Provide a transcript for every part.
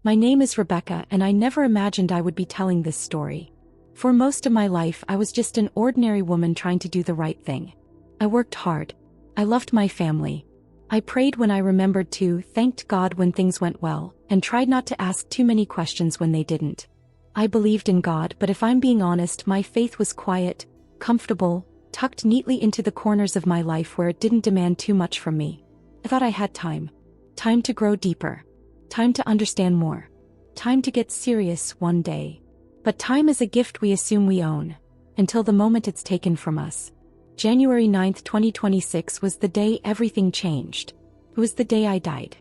My name is Rebecca, and I never imagined I would be telling this story. For most of my life, I was just an ordinary woman trying to do the right thing. I worked hard. I loved my family. I prayed when I remembered to, thanked God when things went well, and tried not to ask too many questions when they didn't. I believed in God, but if I'm being honest, my faith was quiet, comfortable, tucked neatly into the corners of my life where it didn't demand too much from me. I thought I had time. Time to grow deeper. Time to understand more. Time to get serious one day. But time is a gift we assume we own, until the moment it's taken from us. January 9th, 2026 was the day everything changed. It was the day I died.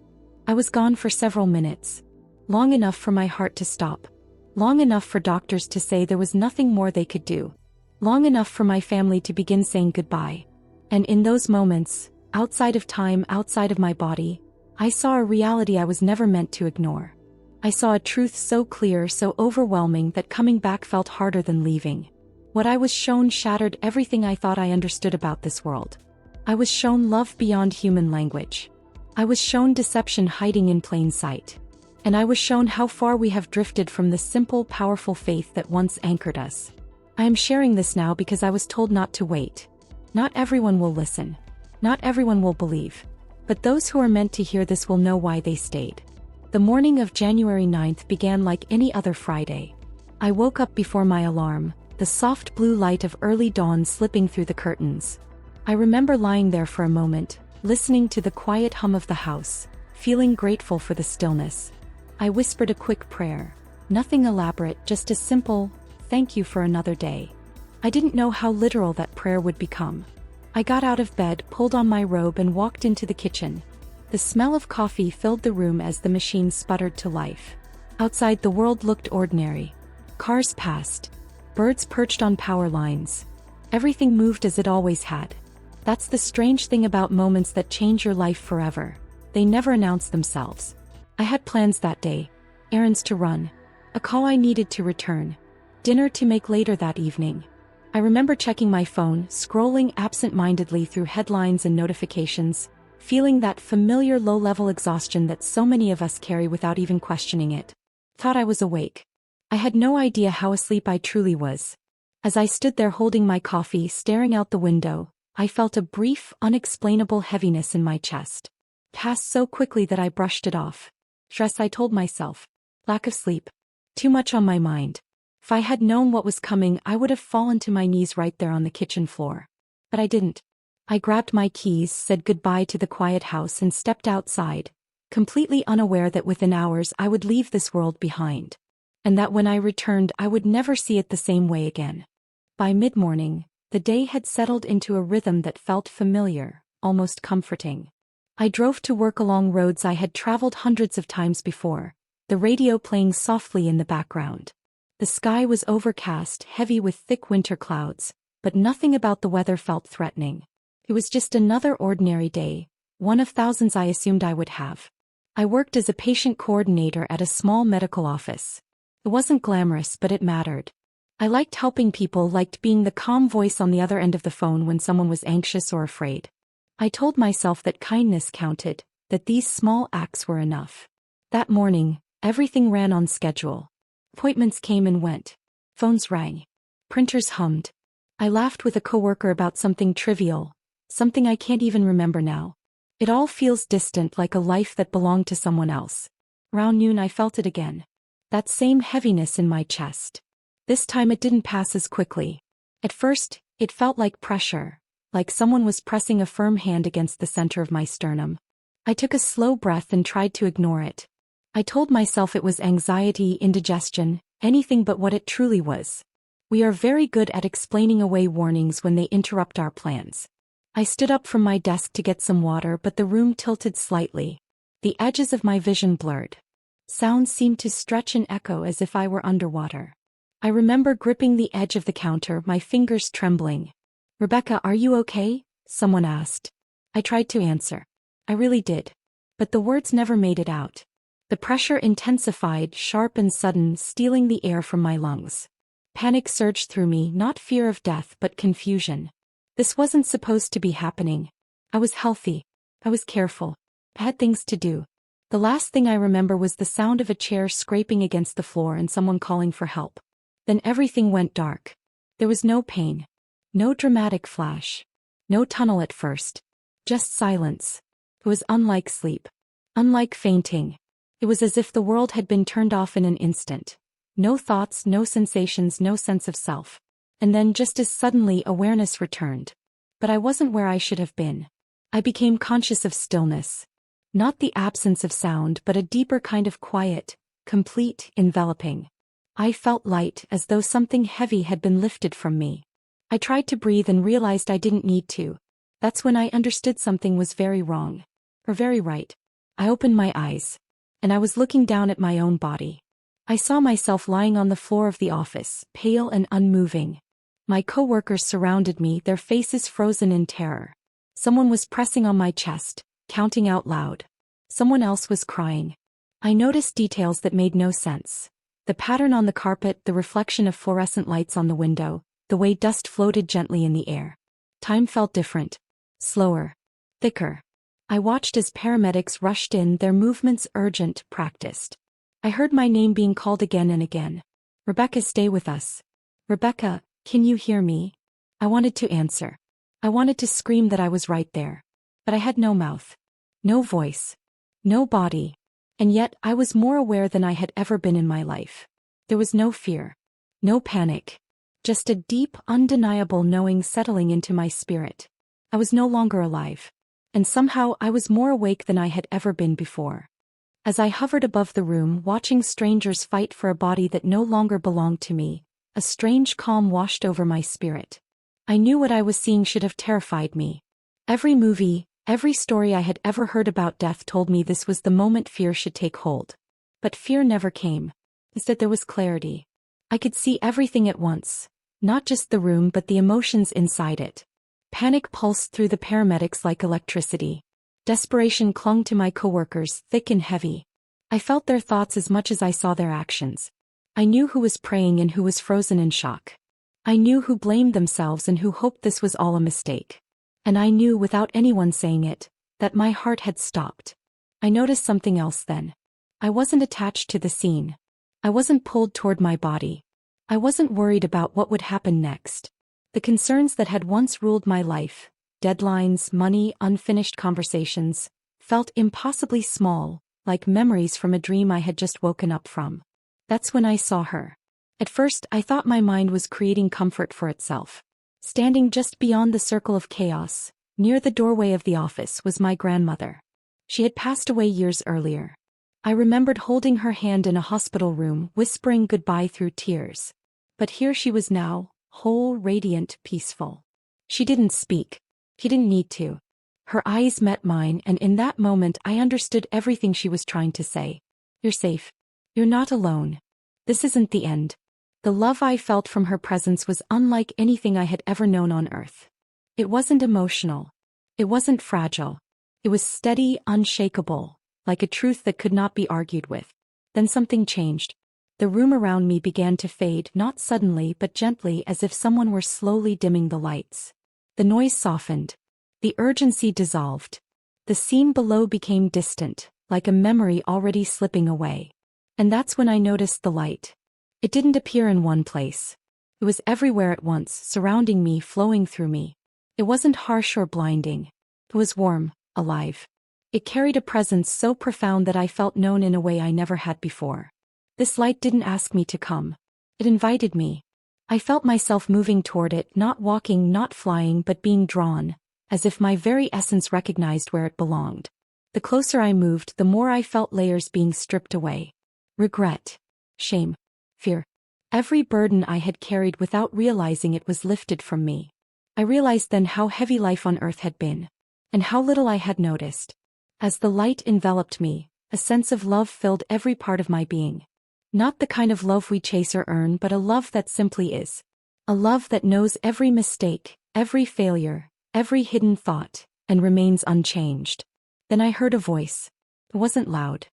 I was gone for several minutes. Long enough for my heart to stop. Long enough for doctors to say there was nothing more they could do. Long enough for my family to begin saying goodbye. And in those moments, outside of time, outside of my body, I saw a reality I was never meant to ignore. I saw a truth so clear, so overwhelming that coming back felt harder than leaving. What I was shown shattered everything I thought I understood about this world. I was shown love beyond human language. I was shown deception hiding in plain sight. And I was shown how far we have drifted from the simple, powerful faith that once anchored us. I am sharing this now because I was told not to wait. Not everyone will listen. Not everyone will believe. But those who are meant to hear this will know why they stayed. The morning of January 9th began like any other Friday. I woke up before my alarm, the soft blue light of early dawn slipping through the curtains. I remember lying there for a moment, listening to the quiet hum of the house, feeling grateful for the stillness. I whispered a quick prayer. Nothing elaborate, just a simple, thank you for another day. I didn't know how literal that prayer would become. I got out of bed, pulled on my robe, and walked into the kitchen. The smell of coffee filled the room as the machine sputtered to life. Outside, the world looked ordinary. Cars passed. Birds perched on power lines. Everything moved as it always had. That's the strange thing about moments that change your life forever. They never announce themselves. I had plans that day. Errands to run. A call I needed to return. Dinner to make later that evening. I remember checking my phone, scrolling absent-mindedly through headlines and notifications, feeling that familiar low-level exhaustion that so many of us carry without even questioning it. Thought I was awake. I had no idea how asleep I truly was. As I stood there holding my coffee, staring out the window, I felt a brief, unexplainable heaviness in my chest. Passed so quickly that I brushed it off. Stress, I told myself. Lack of sleep. Too much on my mind. If I had known what was coming, I would have fallen to my knees right there on the kitchen floor. But I didn't. I grabbed my keys, said goodbye to the quiet house, and stepped outside, completely unaware that within hours I would leave this world behind. And that when I returned, I would never see it the same way again. By mid-morning, the day had settled into a rhythm that felt familiar, almost comforting. I drove to work along roads I had traveled hundreds of times before, the radio playing softly in the background. The sky was overcast, heavy with thick winter clouds, but nothing about the weather felt threatening. It was just another ordinary day, one of thousands I assumed I would have. I worked as a patient coordinator at a small medical office. It wasn't glamorous, but it mattered. I liked helping people, liked being the calm voice on the other end of the phone when someone was anxious or afraid. I told myself that kindness counted, that these small acts were enough. That morning, everything ran on schedule. Appointments came and went. Phones rang. Printers hummed. I laughed with a coworker about something trivial, something I can't even remember now. It all feels distant, like a life that belonged to someone else. Around noon I felt it again. That same heaviness in my chest. This time it didn't pass as quickly. At first, it felt like pressure, like someone was pressing a firm hand against the center of my sternum. I took a slow breath and tried to ignore it. I told myself it was anxiety, indigestion, anything but what it truly was. We are very good at explaining away warnings when they interrupt our plans. I stood up from my desk to get some water, but the room tilted slightly. The edges of my vision blurred. Sounds seemed to stretch and echo as if I were underwater. I remember gripping the edge of the counter, my fingers trembling. "Rebecca, are you okay?" someone asked. I tried to answer. I really did. But the words never made it out. The pressure intensified, sharp and sudden, stealing the air from my lungs. Panic surged through me, not fear of death but confusion. This wasn't supposed to be happening. I was healthy. I was careful. I had things to do. The last thing I remember was the sound of a chair scraping against the floor and someone calling for help. Then everything went dark. There was no pain. No dramatic flash. No tunnel at first. Just silence. It was unlike sleep. Unlike fainting. It was as if the world had been turned off in an instant. No thoughts, no sensations, no sense of self. And then just as suddenly awareness returned. But I wasn't where I should have been. I became conscious of stillness. Not the absence of sound, but a deeper kind of quiet, complete, enveloping. I felt light, as though something heavy had been lifted from me. I tried to breathe and realized I didn't need to. That's when I understood something was very wrong. Or very right. I opened my eyes. And I was looking down at my own body. I saw myself lying on the floor of the office, pale and unmoving. My coworkers surrounded me, their faces frozen in terror. Someone was pressing on my chest, counting out loud. Someone else was crying. I noticed details that made no sense. The pattern on the carpet, the reflection of fluorescent lights on the window, the way dust floated gently in the air. Time felt different. Slower. Thicker. I watched as paramedics rushed in, their movements urgent, practiced. I heard my name being called again and again. Rebecca, stay with us. Rebecca, can you hear me? I wanted to answer. I wanted to scream that I was right there. But I had no mouth. No voice. No body. And yet I was more aware than I had ever been in my life. There was no fear. No panic. Just a deep, undeniable knowing settling into my spirit. I was no longer alive. And somehow I was more awake than I had ever been before. As I hovered above the room, watching strangers fight for a body that no longer belonged to me, a strange calm washed over my spirit. I knew what I was seeing should have terrified me. Every movie, every story I had ever heard about death told me this was the moment fear should take hold. But fear never came. Instead there was clarity. I could see everything at once. Not just the room but the emotions inside it. Panic pulsed through the paramedics like electricity. Desperation clung to my coworkers, thick and heavy. I felt their thoughts as much as I saw their actions. I knew who was praying and who was frozen in shock. I knew who blamed themselves and who hoped this was all a mistake. And I knew, without anyone saying it, that my heart had stopped. I noticed something else then. I wasn't attached to the scene. I wasn't pulled toward my body. I wasn't worried about what would happen next. The concerns that had once ruled my life, deadlines, money, unfinished conversations, felt impossibly small, like memories from a dream I had just woken up from. That's when I saw her. At first I thought my mind was creating comfort for itself. Standing just beyond the circle of chaos, near the doorway of the office, was my grandmother. She had passed away years earlier. I remembered holding her hand in a hospital room, whispering goodbye through tears. But here she was now, whole, radiant, peaceful. She didn't speak. She didn't need to. Her eyes met mine, and in that moment I understood everything she was trying to say. You're safe. You're not alone. This isn't the end. The love I felt from her presence was unlike anything I had ever known on earth. It wasn't emotional. It wasn't fragile. It was steady, unshakable, like a truth that could not be argued with. Then something changed. The room around me began to fade, not suddenly but gently, as if someone were slowly dimming the lights. The noise softened. The urgency dissolved. The scene below became distant, like a memory already slipping away. And that's when I noticed the light. It didn't appear in one place. It was everywhere at once, surrounding me, flowing through me. It wasn't harsh or blinding. It was warm, alive. It carried a presence so profound that I felt known in a way I never had before. This light didn't ask me to come. It invited me. I felt myself moving toward it, not walking, not flying, but being drawn, as if my very essence recognized where it belonged. The closer I moved, the more I felt layers being stripped away. Regret. Shame. Fear. Every burden I had carried without realizing it was lifted from me. I realized then how heavy life on earth had been, and how little I had noticed. As the light enveloped me, a sense of love filled every part of my being. Not the kind of love we chase or earn, but a love that simply is. A love that knows every mistake, every failure, every hidden thought, and remains unchanged. Then I heard a voice. It wasn't loud.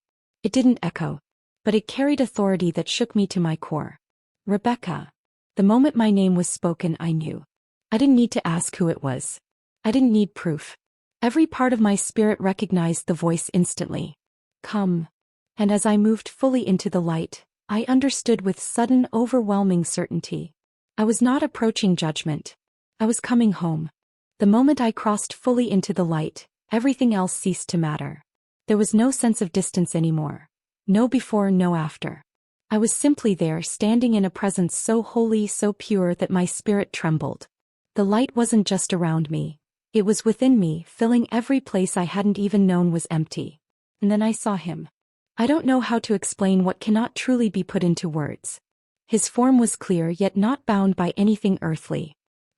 It didn't echo. But it carried authority that shook me to my core. Rebecca. The moment my name was spoken, I knew. I didn't need to ask who it was. I didn't need proof. Every part of my spirit recognized the voice instantly. "Come." And as I moved fully into the light, I understood with sudden, overwhelming certainty. I was not approaching judgment. I was coming home. The moment I crossed fully into the light, everything else ceased to matter. There was no sense of distance anymore. No before, no after. I was simply there, standing in a presence so holy, so pure that my spirit trembled. The light wasn't just around me. It was within me, filling every place I hadn't even known was empty. And then I saw him. I don't know how to explain what cannot truly be put into words. His form was clear yet not bound by anything earthly.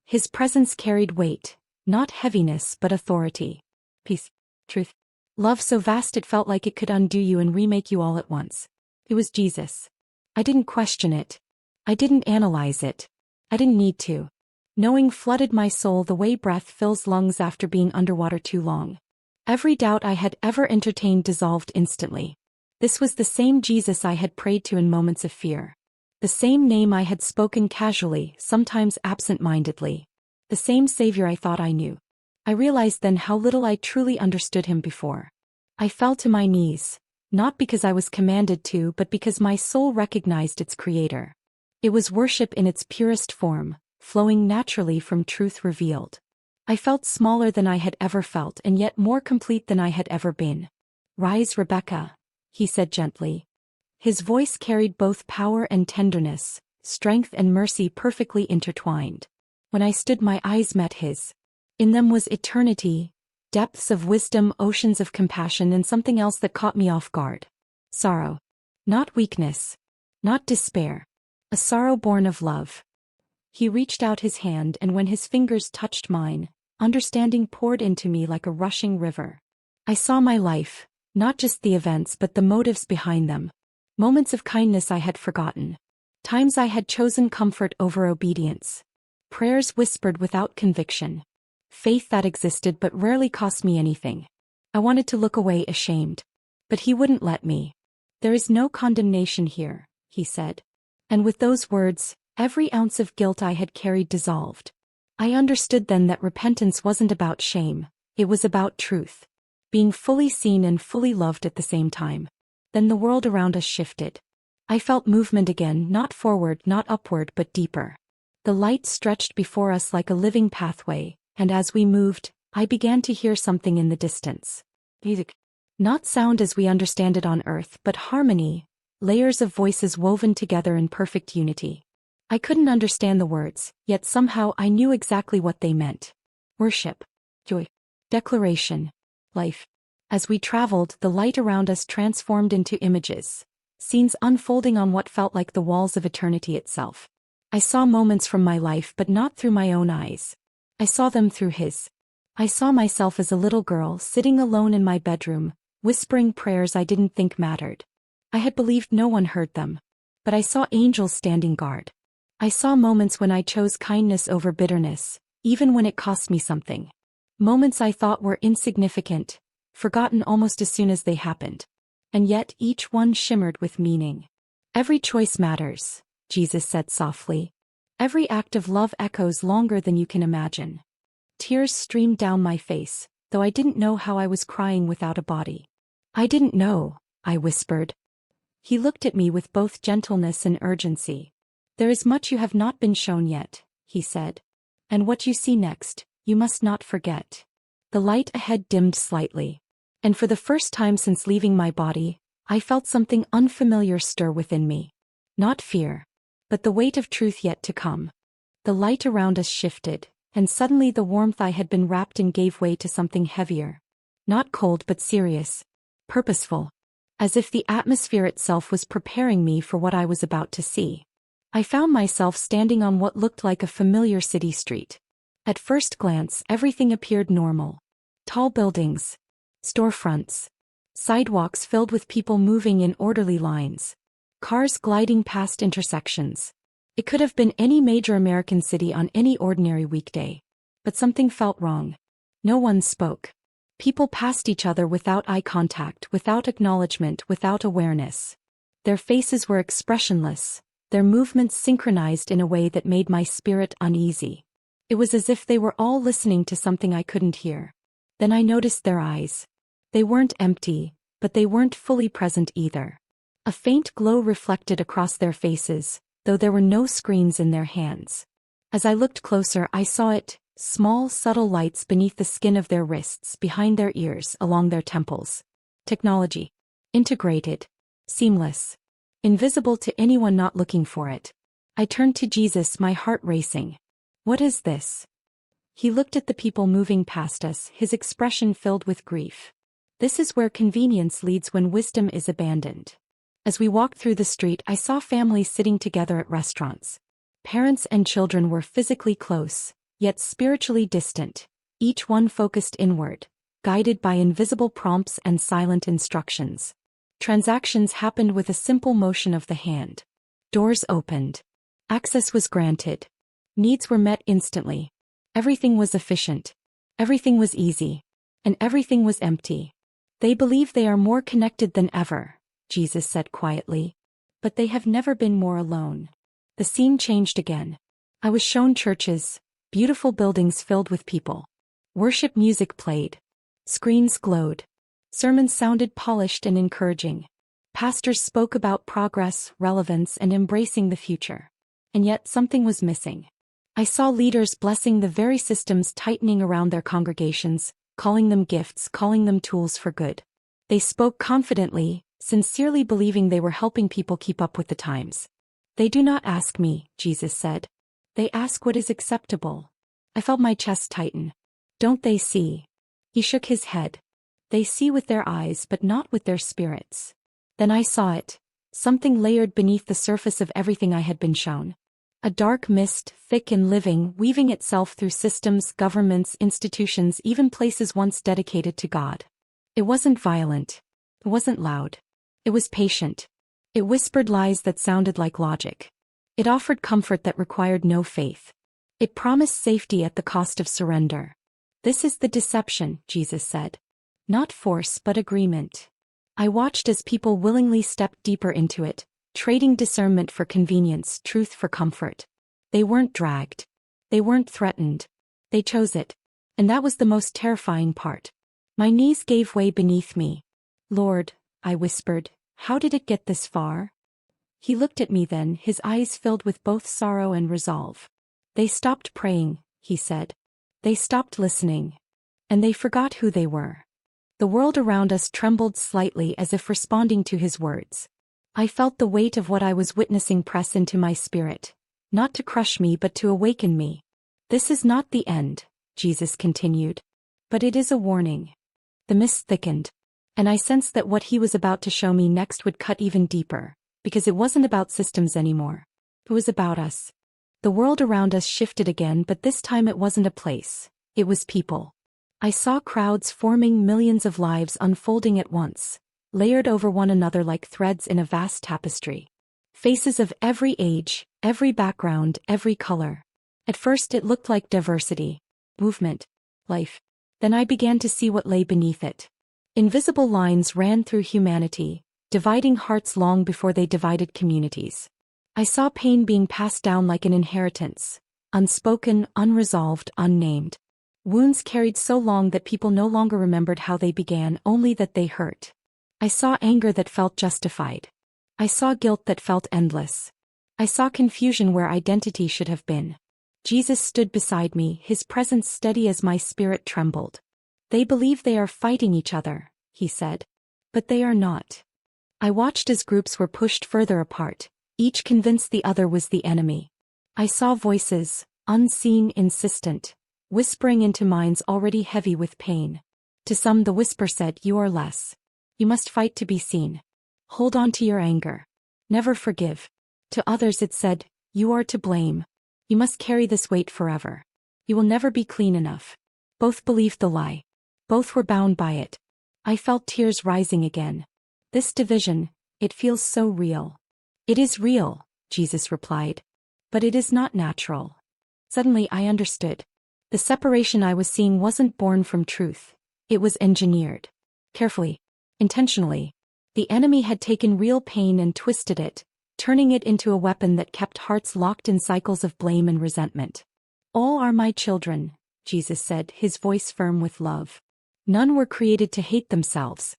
His presence carried weight, not heaviness but authority. Peace, truth, love so vast it felt like it could undo you and remake you all at once. It was Jesus. I didn't question it. I didn't analyze it. I didn't need to. Knowing flooded my soul the way breath fills lungs after being underwater too long. Every doubt I had ever entertained dissolved instantly. This was the same Jesus I had prayed to in moments of fear. The same name I had spoken casually, sometimes absent-mindedly. The same Savior I thought I knew. I realized then how little I truly understood him before. I fell to my knees, not because I was commanded to, but because my soul recognized its Creator. It was worship in its purest form, flowing naturally from truth revealed. I felt smaller than I had ever felt and yet more complete than I had ever been. "Rise, Rebecca," he said gently. His voice carried both power and tenderness, strength and mercy perfectly intertwined. When I stood, my eyes met his. In them was eternity, depths of wisdom, oceans of compassion, and something else that caught me off guard. Sorrow. Not weakness. Not despair. A sorrow born of love. He reached out his hand, and when his fingers touched mine, understanding poured into me like a rushing river. I saw my life, not just the events but the motives behind them. Moments of kindness I had forgotten. Times I had chosen comfort over obedience. Prayers whispered without conviction. Faith that existed but rarely cost me anything. I wanted to look away ashamed. But he wouldn't let me. "There is no condemnation here," he said. And with those words, every ounce of guilt I had carried dissolved. I understood then that repentance wasn't about shame, it was about truth. Being fully seen and fully loved at the same time. Then the world around us shifted. I felt movement again, not forward, not upward, but deeper. The light stretched before us like a living pathway, and as we moved, I began to hear something in the distance. Music. Not sound as we understand it on earth, but harmony, layers of voices woven together in perfect unity. I couldn't understand the words, yet somehow I knew exactly what they meant. Worship. Joy. Declaration. Life. As we traveled, the light around us transformed into images. Scenes unfolding on what felt like the walls of eternity itself. I saw moments from my life but not through my own eyes. I saw them through his. I saw myself as a little girl sitting alone in my bedroom, whispering prayers I didn't think mattered. I had believed no one heard them. But I saw angels standing guard. I saw moments when I chose kindness over bitterness, even when it cost me something. Moments I thought were insignificant, forgotten almost as soon as they happened. And yet each one shimmered with meaning. "Every choice matters," Jesus said softly. "Every act of love echoes longer than you can imagine." Tears streamed down my face, though I didn't know how I was crying without a body. "I didn't know," I whispered. He looked at me with both gentleness and urgency. "There is much you have not been shown yet," he said. "And what you see next, you must not forget." The light ahead dimmed slightly. And for the first time since leaving my body, I felt something unfamiliar stir within me. Not fear, but the weight of truth yet to come. The light around us shifted, and suddenly the warmth I had been wrapped in gave way to something heavier. Not cold but serious. Purposeful. As if the atmosphere itself was preparing me for what I was about to see. I found myself standing on what looked like a familiar city street. At first glance, everything appeared normal. Tall buildings, storefronts, sidewalks filled with people moving in orderly lines, cars gliding past intersections. It could have been any major American city on any ordinary weekday. But something felt wrong. No one spoke. People passed each other without eye contact, without acknowledgement, without awareness. Their faces were expressionless, their movements synchronized in a way that made my spirit uneasy. It was as if they were all listening to something I couldn't hear. Then I noticed their eyes. They weren't empty, but they weren't fully present either. A faint glow reflected across their faces, though there were no screens in their hands. As I looked closer, I saw it, small, subtle lights beneath the skin of their wrists, behind their ears, along their temples. Technology. Integrated. Seamless. Invisible to anyone not looking for it. I turned to Jesus, my heart racing. What is this? He looked at the people moving past us, his expression filled with grief. This is where convenience leads when wisdom is abandoned. As we walked through the street, I saw families sitting together at restaurants. Parents and children were physically close, yet spiritually distant, each one focused inward, guided by invisible prompts and silent instructions. Transactions happened with a simple motion of the hand. Doors opened. Access was granted. Needs were met instantly. Everything was efficient. Everything was easy. And everything was empty. They believe they are more connected than ever, Jesus said quietly. But they have never been more alone. The scene changed again. I was shown churches, beautiful buildings filled with people. Worship music played. Screens glowed. Sermons sounded polished and encouraging. Pastors spoke about progress, relevance, and embracing the future. And yet something was missing. I saw leaders blessing the very systems tightening around their congregations, calling them gifts, calling them tools for good. They spoke confidently, sincerely believing they were helping people keep up with the times. They do not ask me, Jesus said. They ask what is acceptable. I felt my chest tighten. Don't they see? He shook his head. They see with their eyes but not with their spirits. Then I saw it, something layered beneath the surface of everything I had been shown. A dark mist, thick and living, weaving itself through systems, governments, institutions, even places once dedicated to God. It wasn't violent. It wasn't loud. It was patient. It whispered lies that sounded like logic. It offered comfort that required no faith. It promised safety at the cost of surrender. This is the deception, Jesus said. Not force but agreement. I watched as people willingly stepped deeper into it, trading discernment for convenience, truth for comfort. They weren't dragged. They weren't threatened. They chose it. And that was the most terrifying part. My knees gave way beneath me. Lord, I whispered, how did it get this far? He looked at me then, his eyes filled with both sorrow and resolve. They stopped praying, he said. They stopped listening. And they forgot who they were. The world around us trembled slightly as if responding to his words. I felt the weight of what I was witnessing press into my spirit, not to crush me but to awaken me. This is not the end, Jesus continued. But it is a warning. The mist thickened. And I sensed that what he was about to show me next would cut even deeper, because it wasn't about systems anymore. It was about us. The world around us shifted again, but this time it wasn't a place. It was people. I saw crowds forming, millions of lives unfolding at once, layered over one another like threads in a vast tapestry. Faces of every age, every background, every color. At first it looked like diversity, movement, life. Then I began to see what lay beneath it. Invisible lines ran through humanity, dividing hearts long before they divided communities. I saw pain being passed down like an inheritance, unspoken, unresolved, unnamed. Wounds carried so long that people no longer remembered how they began, only that they hurt. I saw anger that felt justified. I saw guilt that felt endless. I saw confusion where identity should have been. Jesus stood beside me, his presence steady as my spirit trembled. They believe they are fighting each other, he said. But they are not. I watched as groups were pushed further apart, each convinced the other was the enemy. I saw voices, unseen, insistent, whispering into minds already heavy with pain. To some the whisper said, "You are less. You must fight to be seen. Hold on to your anger. Never forgive." To others it said, "You are to blame. You must carry this weight forever. You will never be clean enough." Both believed the lie. Both were bound by it. I felt tears rising again. This division, it feels so real. It is real, Jesus replied. But it is not natural. Suddenly I understood. The separation I was seeing wasn't born from truth. It was engineered. Carefully. Intentionally. The enemy had taken real pain and twisted it, turning it into a weapon that kept hearts locked in cycles of blame and resentment. All are my children, Jesus said, his voice firm with love. None were created to hate themselves.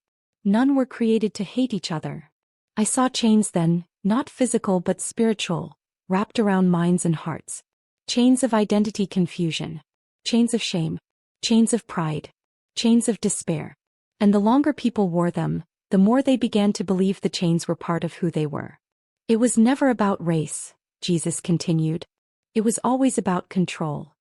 None were created to hate each other. I saw chains then, not physical but spiritual, wrapped around minds and hearts. Chains of identity confusion. Chains of shame. Chains of pride. Chains of despair. And the longer people wore them, the more they began to believe the chains were part of who they were. It was never about race, Jesus continued. It was always about control.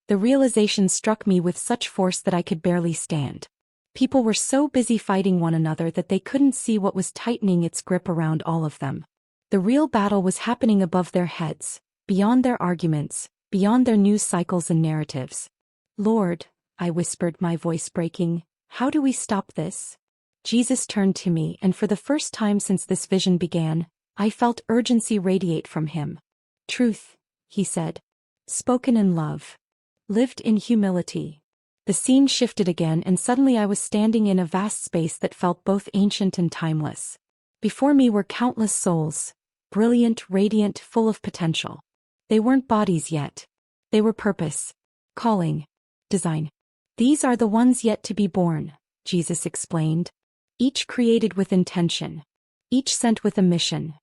The realization struck me with such force that I could barely stand. People were so busy fighting one another that they couldn't see what was tightening its grip around all of them. The real battle was happening above their heads, beyond their arguments, beyond their news cycles and narratives. Lord, I whispered, my voice breaking, how do we stop this? Jesus turned to me, and for the first time since this vision began, I felt urgency radiate from him. Truth, he said. Spoken in love. Lived in humility. The scene shifted again, and suddenly I was standing in a vast space that felt both ancient and timeless. Before me were countless souls, brilliant, radiant, full of potential. They weren't bodies yet. They were purpose, calling, design. These are the ones yet to be born, Jesus explained. Each created with intention. Each sent with a mission.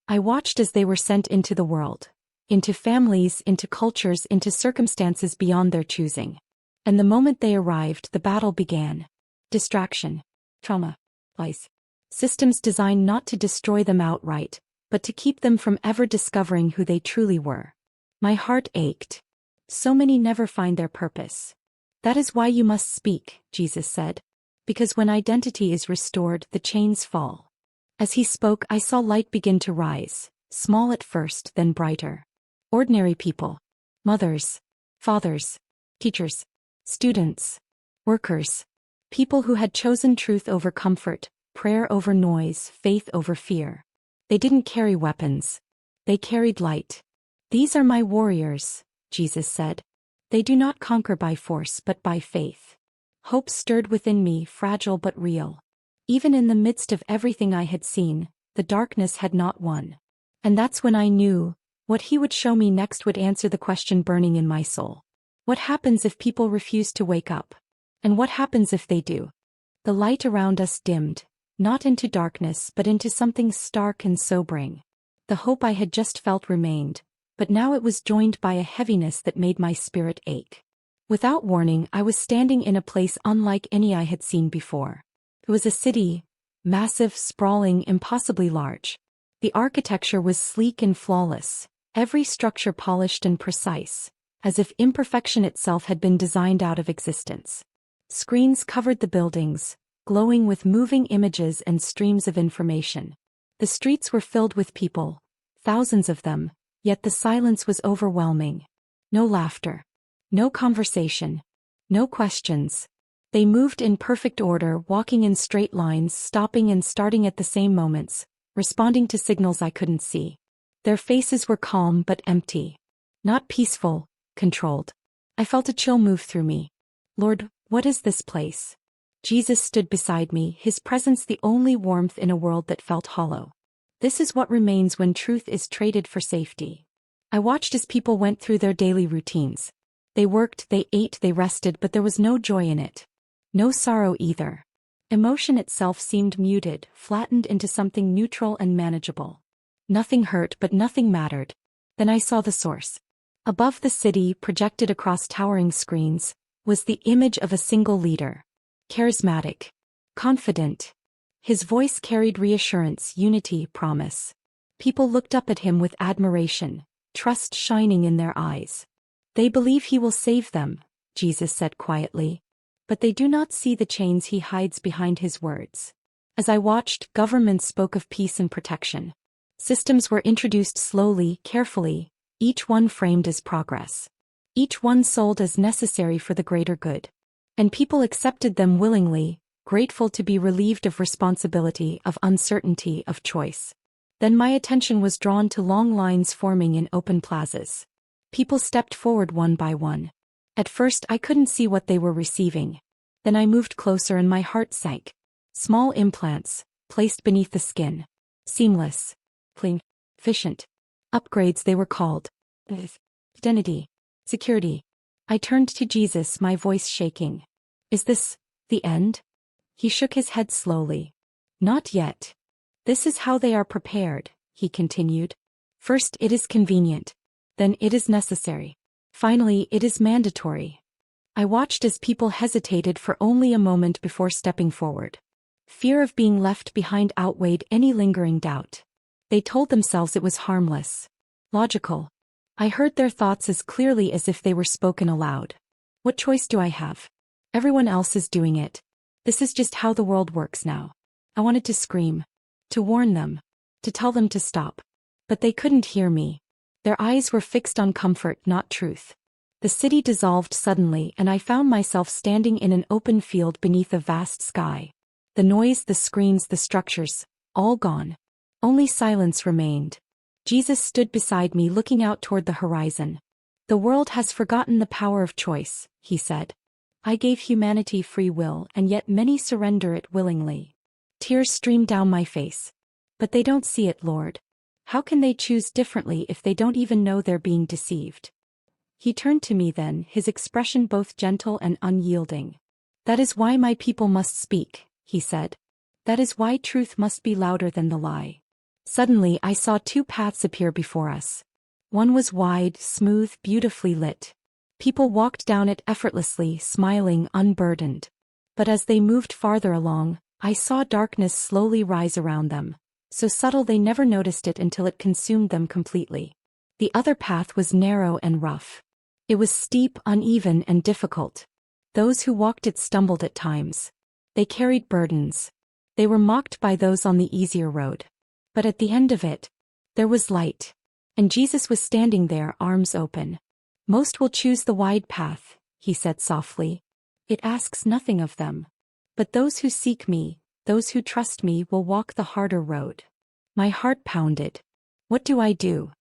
I watched as they were sent into the world. Into families, into cultures, into circumstances beyond their choosing. And the moment they arrived, the battle began. Distraction. Trauma. Lies. Systems designed not to destroy them outright, but to keep them from ever discovering who they truly were. My heart ached. So many never find their purpose. That is why you must speak, Jesus said. Because when identity is restored, the chains fall. As he spoke, I saw light begin to rise, small at first, then brighter. Ordinary people. Mothers. Fathers. Teachers. Students. Workers. People who had chosen truth over comfort, prayer over noise, faith over fear. They didn't carry weapons. They carried light. These are my warriors, Jesus said. They do not conquer by force but by faith. Hope stirred within me, fragile but real. Even in the midst of everything I had seen, the darkness had not won. And that's when I knew, what he would show me next would answer the question burning in my soul. What happens if people refuse to wake up? And what happens if they do? The light around us dimmed, not into darkness but into something stark and sobering. The hope I had just felt remained, but now it was joined by a heaviness that made my spirit ache. Without warning, I was standing in a place unlike any I had seen before. It was a city, massive, sprawling, impossibly large. The architecture was sleek and flawless, every structure polished and precise, as if imperfection itself had been designed out of existence. Screens covered the buildings, glowing with moving images and streams of information. The streets were filled with people, thousands of them, yet the silence was overwhelming. No laughter. No conversation. No questions. They moved in perfect order, walking in straight lines, stopping and starting at the same moments, responding to signals I couldn't see. Their faces were calm but empty. Not peaceful, controlled. I felt a chill move through me. Lord, what is this place? Jesus stood beside me, his presence the only warmth in a world that felt hollow. This is what remains when truth is traded for safety. I watched as people went through their daily routines. They worked, they ate, they rested, but there was no joy in it. No sorrow either. Emotion itself seemed muted, flattened into something neutral and manageable. Nothing hurt, but nothing mattered. Then I saw the source. Above the city, projected across towering screens, was the image of a single leader. Charismatic. Confident. His voice carried reassurance, unity, promise. People looked up at him with admiration, trust shining in their eyes. They believe he will save them, Jesus said quietly. But they do not see the chains he hides behind his words. As I watched, governments spoke of peace and protection. Systems were introduced slowly, carefully, each one framed as progress. Each one sold as necessary for the greater good. And people accepted them willingly, grateful to be relieved of responsibility, of uncertainty, of choice. Then my attention was drawn to long lines forming in open plazas. People stepped forward one by one. At first I couldn't see what they were receiving. Then I moved closer and my heart sank. Small implants, placed beneath the skin. Seamless. Clean. Efficient. Upgrades they were called. Identity. Security. I turned to Jesus, my voice shaking. Is this the end? He shook his head slowly. Not yet. This is how they are prepared, he continued. First it is convenient. Then it is necessary. Finally it is mandatory. I watched as people hesitated for only a moment before stepping forward. Fear of being left behind outweighed any lingering doubt. They told themselves it was harmless. Logical. I heard their thoughts as clearly as if they were spoken aloud. What choice do I have? Everyone else is doing it. This is just how the world works now. I wanted to scream. To warn them. To tell them to stop. But they couldn't hear me. Their eyes were fixed on comfort, not truth. The city dissolved suddenly and I found myself standing in an open field beneath a vast sky. The noise, the screens, the structures, all gone. Only silence remained. Jesus stood beside me looking out toward the horizon. The world has forgotten the power of choice, he said. I gave humanity free will and yet many surrender it willingly. Tears streamed down my face. But they don't see it, Lord. How can they choose differently if they don't even know they're being deceived? He turned to me then, his expression both gentle and unyielding. That is why my people must speak, he said. That is why truth must be louder than the lie. Suddenly I saw two paths appear before us. One was wide, smooth, beautifully lit. People walked down it effortlessly, smiling, unburdened. But as they moved farther along, I saw darkness slowly rise around them. So subtle they never noticed it until it consumed them completely. The other path was narrow and rough. It was steep, uneven, and difficult. Those who walked it stumbled at times. They carried burdens. They were mocked by those on the easier road. But at the end of it, there was light. And Jesus was standing there, arms open. Most will choose the wide path, he said softly. It asks nothing of them. But those who seek me, those who trust me will walk the harder road. My heart pounded. What do I do?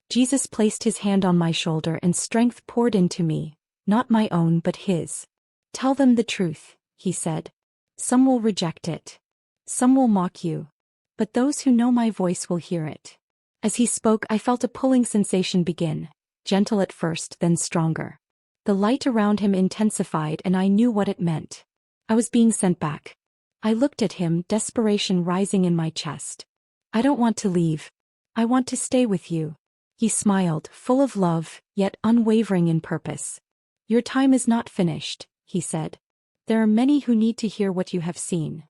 Jesus placed his hand on my shoulder and strength poured into me, not my own but his. Tell them the truth, he said. Some will reject it. Some will mock you. But those who know my voice will hear it. As he spoke, I felt a pulling sensation begin, gentle at first, then stronger. The light around him intensified and I knew what it meant. I was being sent back. I looked at him, desperation rising in my chest. I don't want to leave. I want to stay with you. He smiled, full of love, yet unwavering in purpose. Your time is not finished, he said. There are many who need to hear what you have seen.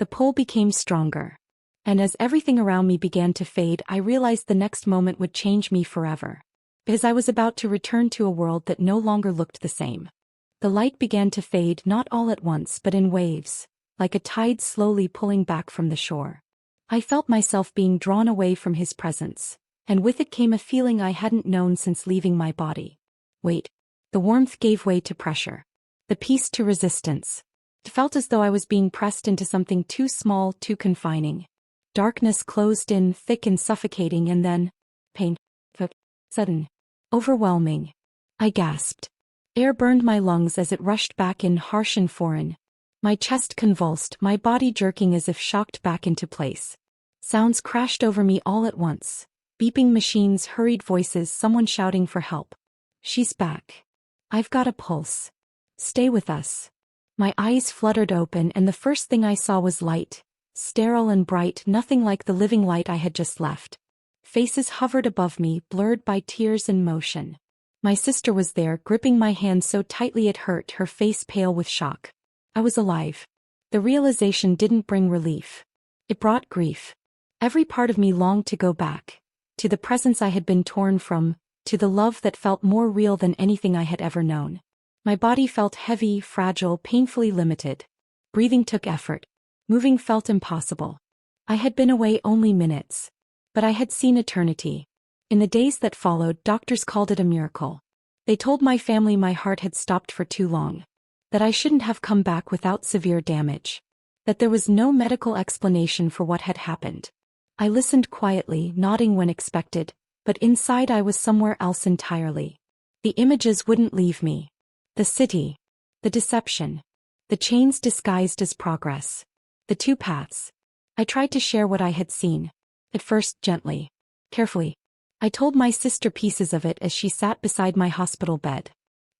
The pull became stronger. And as everything around me began to fade, I realized the next moment would change me forever. Because I was about to return to a world that no longer looked the same. The light began to fade, not all at once but in waves, like a tide slowly pulling back from the shore. I felt myself being drawn away from his presence, and with it came a feeling I hadn't known since leaving my body. Wait. The warmth gave way to pressure. The peace to resistance. It felt as though I was being pressed into something too small, too confining. Darkness closed in, thick and suffocating, and then pain. Sudden. Overwhelming. I gasped. Air burned my lungs as it rushed back in, harsh and foreign. My chest convulsed, my body jerking as if shocked back into place. Sounds crashed over me all at once. Beeping machines, hurried voices, someone shouting for help. She's back. I've got a pulse. Stay with us. My eyes fluttered open and the first thing I saw was light. Sterile and bright, nothing like the living light I had just left. Faces hovered above me, blurred by tears and motion. My sister was there, gripping my hand so tightly it hurt, her face pale with shock. I was alive. The realization didn't bring relief. It brought grief. Every part of me longed to go back. To the presence I had been torn from, to the love that felt more real than anything I had ever known. My body felt heavy, fragile, painfully limited. Breathing took effort. Moving felt impossible. I had been away only minutes. But I had seen eternity. In the days that followed, doctors called it a miracle. They told my family my heart had stopped for too long. That I shouldn't have come back without severe damage. That there was no medical explanation for what had happened. I listened quietly, nodding when expected, but inside I was somewhere else entirely. The images wouldn't leave me. The city. The deception. The chains disguised as progress. The two paths. I tried to share what I had seen. At first gently. Carefully. I told my sister pieces of it as she sat beside my hospital bed.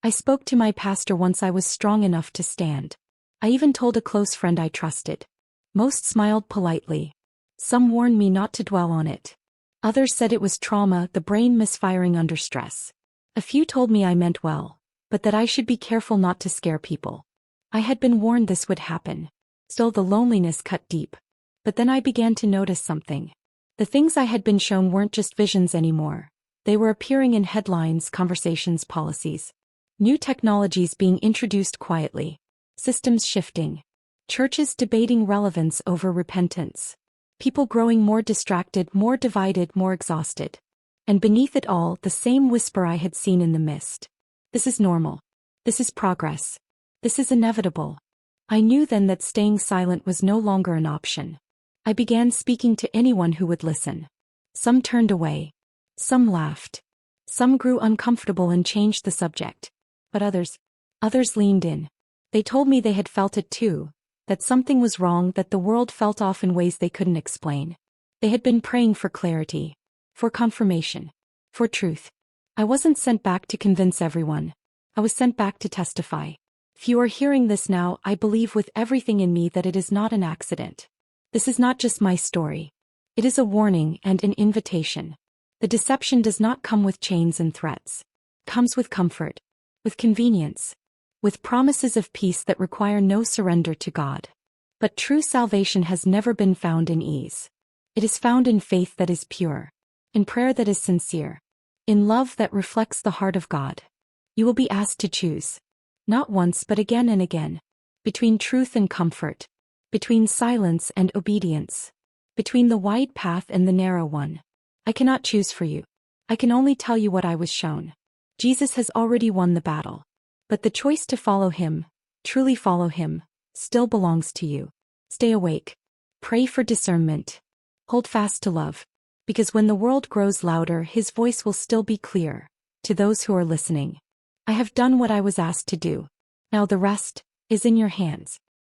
I spoke to my pastor once I was strong enough to stand. I even told a close friend I trusted. Most smiled politely. Some warned me not to dwell on it. Others said it was trauma, the brain misfiring under stress. A few told me I meant well, but that I should be careful not to scare people. I had been warned this would happen. Still, the loneliness cut deep. But then I began to notice something. The things I had been shown weren't just visions anymore. They were appearing in headlines, conversations, policies. New technologies being introduced quietly. Systems shifting. Churches debating relevance over repentance. People growing more distracted, more divided, more exhausted. And beneath it all, the same whisper I had seen in the mist. This is normal. This is progress. This is inevitable. I knew then that staying silent was no longer an option. I began speaking to anyone who would listen. Some turned away. Some laughed. Some grew uncomfortable and changed the subject. But others leaned in. They told me they had felt it too, that something was wrong, that the world felt off in ways they couldn't explain. They had been praying for clarity, for confirmation, for truth. I wasn't sent back to convince everyone. I was sent back to testify. If you are hearing this now, I believe with everything in me that it is not an accident. This is not just my story. It is a warning and an invitation. The deception does not come with chains and threats. It comes with comfort, with convenience, with promises of peace that require no surrender to God. But true salvation has never been found in ease. It is found in faith that is pure, in prayer that is sincere, in love that reflects the heart of God. You will be asked to choose, not once but again and again, between truth and comfort, between silence and obedience, between the wide path and the narrow one. I cannot choose for you. I can only tell you what I was shown. Jesus has already won the battle. But the choice to follow him, truly follow him, still belongs to you. Stay awake. Pray for discernment. Hold fast to love. Because when the world grows louder, his voice will still be clear. To those who are listening, I have done what I was asked to do. Now the rest is in your hands.